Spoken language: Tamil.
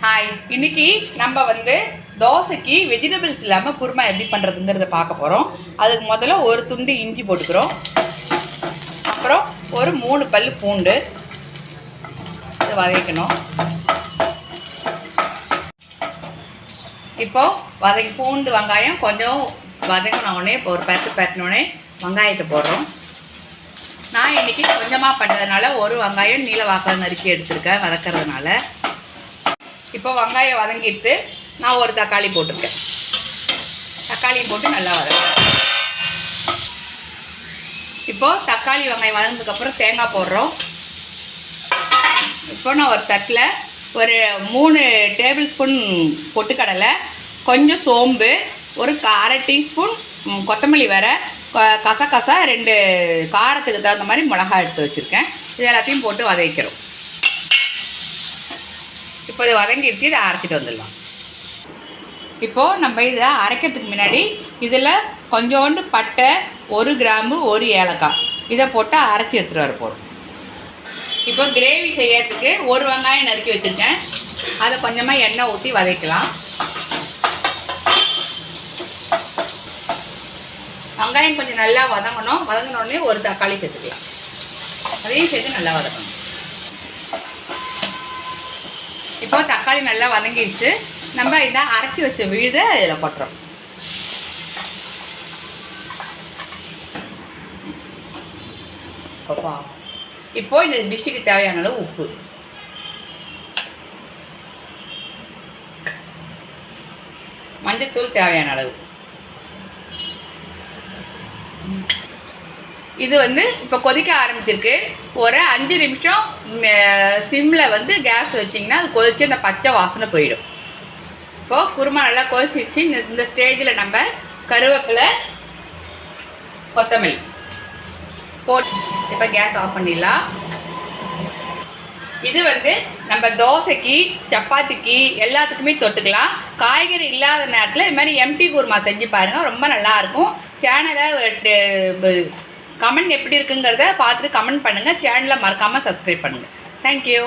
ஹாய், இன்னைக்கு நம்ம தோசைக்கு வெஜிடபிள்ஸ் இல்லாமல் குருமா எப்படி பண்ணுறதுங்கிறத பார்க்க போகிறோம். அதுக்கு முதல்ல ஒரு துண்டு இஞ்சி போட்டுக்கிறோம். அப்புறம் ஒரு 3 பல் பூண்டு இதை வதக்கணும். இப்போது பூண்டு வெங்காயம் கொஞ்சம் வதங்கினோடனே இப்போ ஒரு பரட்டினோடனே வெங்காயத்தை போடுறோம். நான் இன்றைக்கி கொஞ்சமாக பண்ணுறதுனால ஒரு வெங்காயம் நீல வாக்கில் நறுக்கி எடுத்துருக்கேன் வதக்கிறதுனால. இப்போ வெங்காயம் வதங்கிட்டு நான் ஒரு தக்காளி போட்டிருக்கேன். தக்காளியும் போட்டு நல்லா வதக்கிறேன். இப்போது தக்காளி வெங்காயம் வதங்கினதுக்கப்புறம் தேங்காய் போடுறோம். இப்போ நான் ஒரு தட்டில் ஒரு 3 டேபிள் ஸ்பூன் பொட்டுக்கடலை, கொஞ்சம் சோம்பு, ஒரு 1/2 டீஸ்பூன் கொத்தமல்லி வர, கசகசா 2 காரத்துக்கு தகுந்த மாதிரி மிளகா எடுத்து வச்சுருக்கேன். இது எல்லாத்தையும் போட்டு வதக்கிறோம். இப்போ இதை வதங்கிடுச்சு, இதை அரைச்சிட்டு வந்துடலாம். இப்போது நம்ம இதை அரைக்கிறதுக்கு முன்னாடி இதில் கொஞ்சோண்டு பட்டை, 1 கிராம்பு, 1 ஏலக்காய் இதை போட்டு அரைச்சி எடுத்துகிட்டு வர போகிறோம். இப்போ கிரேவி செய்யறதுக்கு ஒரு வெங்காயம் நறுக்கி வச்சுருக்கேன். அதை கொஞ்சமாக எண்ணெய் ஊற்றி வதக்கலாம். வெங்காயம் கொஞ்சம் நல்லா வதங்கணும். வதங்கினோடனே ஒரு தக்காளி சேர்த்துக்கலாம். அதையும் சேர்த்து நல்லா வதக்கணும். இப்போ தக்காளி நல்லா வதங்கிடுச்சு. நம்ம இந்த அரைச்சி வச்ச விழுதை இதில் போட்டுறோம். இப்போ இந்த டிஷ்ஷுக்கு தேவையான அளவு உப்பு, மஞ்சத்தூள் தேவையான அளவு. இது இப்போ கொதிக்க ஆரம்பிச்சிருக்கு. ஒரு 5 நிமிஷம் சிம்மில் கேஸ் வச்சிங்கன்னா அது கொதித்து அந்த பச்சை வாசனை போயிடும். இப்போது குருமா நல்லா கொதிச்சிச்சு. இந்த ஸ்டேஜில் நம்ம கருவேப்பிலை, கொத்தமல்லி போட்டு இப்போ கேஸ் ஆஃப் பண்ணிடலாம். இது நம்ம தோசைக்கு, சப்பாத்திக்கு எல்லாத்துக்குமே தொட்டுக்கலாம். காய்கறி இல்லாத நேரத்தில் இது மாதிரி எம்டி குருமா செஞ்சு பாருங்கள், ரொம்ப நல்லாயிருக்கும். சேனலை கமெண்ட் எப்படி இருக்குங்கிறத பார்த்துட்டு கமெண்ட் பண்ணுங்கள். சேனலை மறக்காமல் சப்ஸ்கிரைப் பண்ணுங்கள். தேங்க்யூ.